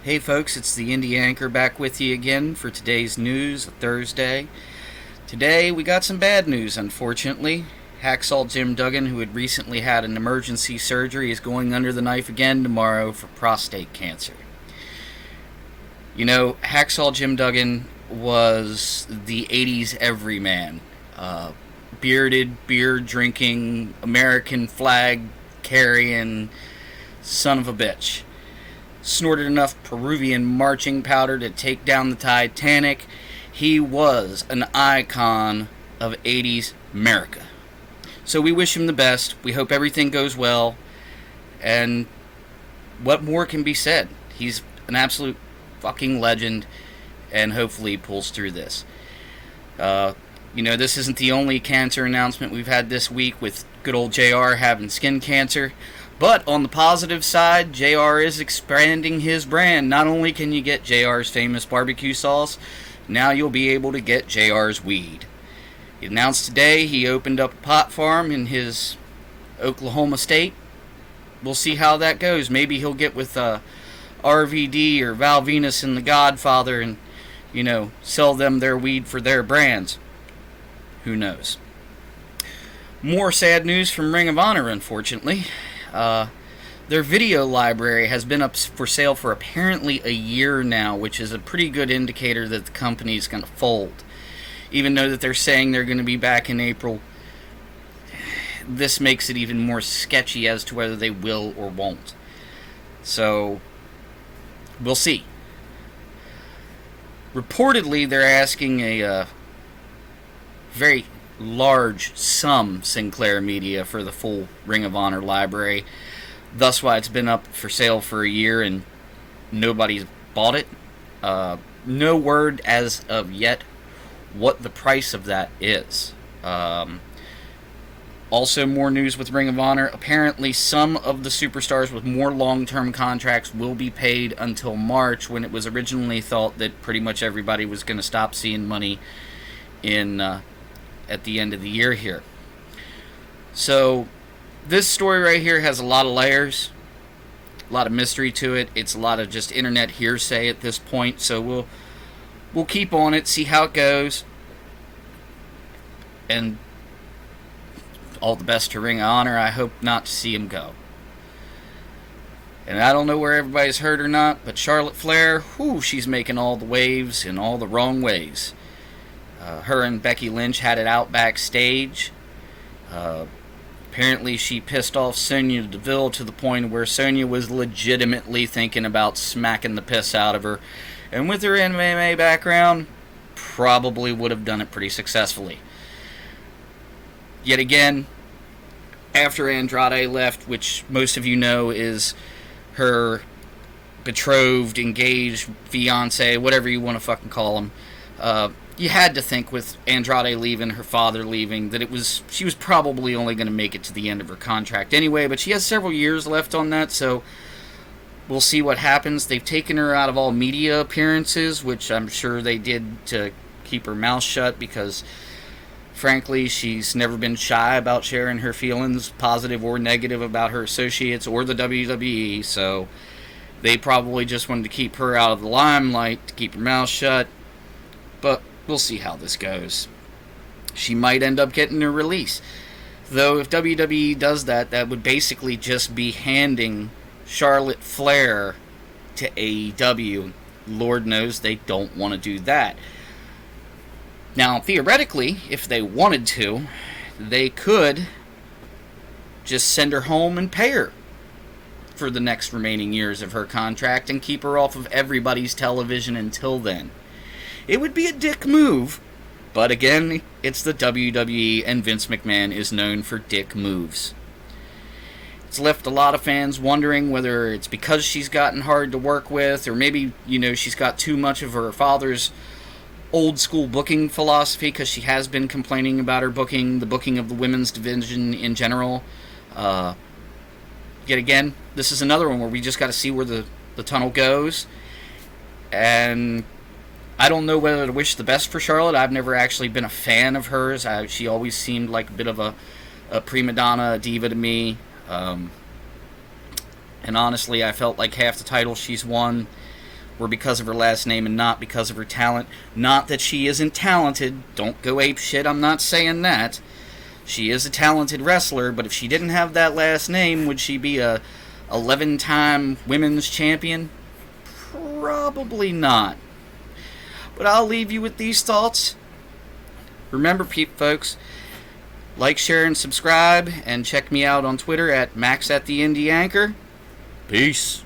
Hey folks, it's the Indie Anchor back with you again for today's news, Thursday. Today we got some bad news, unfortunately. Hacksaw Jim Duggan, who had recently had an emergency surgery, is going under the knife again tomorrow for prostate cancer. You know, Hacksaw Jim Duggan was the 80s everyman. Bearded, beer-drinking, American flag-carrying son of a bitch. Snorted enough Peruvian marching powder to take down the Titanic. He was an icon of 80s America. So we wish him the best. We hope everything goes well. And what more can be said? He's an absolute fucking legend, and hopefully he pulls through this. This isn't the only cancer announcement we've had this week with good old JR having skin cancer. But on the positive side, JR is expanding his brand. Not only can you get JR's famous barbecue sauce, now you'll be able to get JR's weed. He announced today he opened up a pot farm in his Oklahoma state. We'll see how that goes. Maybe he'll get with RVD or Val Venus and The Godfather and, sell them their weed for their brands. Who knows? More sad news from Ring of Honor, unfortunately. Their video library has been up for sale for apparently a year now, which is a pretty good indicator that the company is going to fold. Even though that they're saying they're going to be back in April, this makes it even more sketchy as to whether they will or won't. So, we'll see. Reportedly, they're asking a very large sum, Sinclair Media, for the full Ring of Honor library. Thus why it's been up for sale for a year and nobody's bought it. No word as of yet what the price of that is. Also, more news with Ring of Honor. Apparently, some of the superstars with more long-term contracts will be paid until March, when it was originally thought that pretty much everybody was going to stop seeing money in at the end of the year here. So, this story right here has a lot of layers, a lot of mystery to it. It's a lot of just internet hearsay at this point, so we'll keep on it, see how it goes, and all the best to Ring of Honor. I hope not to see him go. And I don't know where everybody's hurt or not, but Charlotte Flair, she's making all the waves in all the wrong ways. Her and Becky Lynch had it out backstage. Apparently she pissed off Sonya Deville to the point where Sonya was legitimately thinking about smacking the piss out of her. And with her MMA background, probably would have done it pretty successfully. Yet again, after Andrade left, which most of you know is her betrothed, engaged, fiance, whatever you want to fucking call him, you had to think with Andrade leaving, her father leaving, that she was probably only going to make it to the end of her contract anyway, but she has several years left on that, so we'll see what happens. They've taken her out of all media appearances, which I'm sure they did to keep her mouth shut, because frankly, she's never been shy about sharing her feelings, positive or negative, about her associates or the WWE, so they probably just wanted to keep her out of the limelight, to keep her mouth shut, but we'll see how this goes. She might end up getting a release. Though if WWE does that, that would basically just be handing Charlotte Flair to AEW. Lord knows they don't want to do that. Now, theoretically, if they wanted to, they could just send her home and pay her for the next remaining years of her contract and keep her off of everybody's television until then. It would be a dick move, but again, it's the WWE, and Vince McMahon is known for dick moves. It's left a lot of fans wondering whether it's because she's gotten hard to work with, or maybe, she's got too much of her father's old school booking philosophy, because she has been complaining about her booking, the booking of the women's division in general. Yet again, this is another one where we just got to see where the tunnel goes, and I don't know whether to wish the best for Charlotte. I've never actually been a fan of hers. She always seemed like a bit of a prima donna, a diva to me. And honestly, I felt like half the titles she's won were because of her last name and not because of her talent. Not that she isn't talented. Don't go ape shit, I'm not saying that. She is a talented wrestler, but if she didn't have that last name, would she be a 11-time women's champion? Probably not. But I'll leave you with these thoughts. Remember, folks, like, share, and subscribe, and check me out on Twitter at MaxAtTheIndieAnchor. Peace.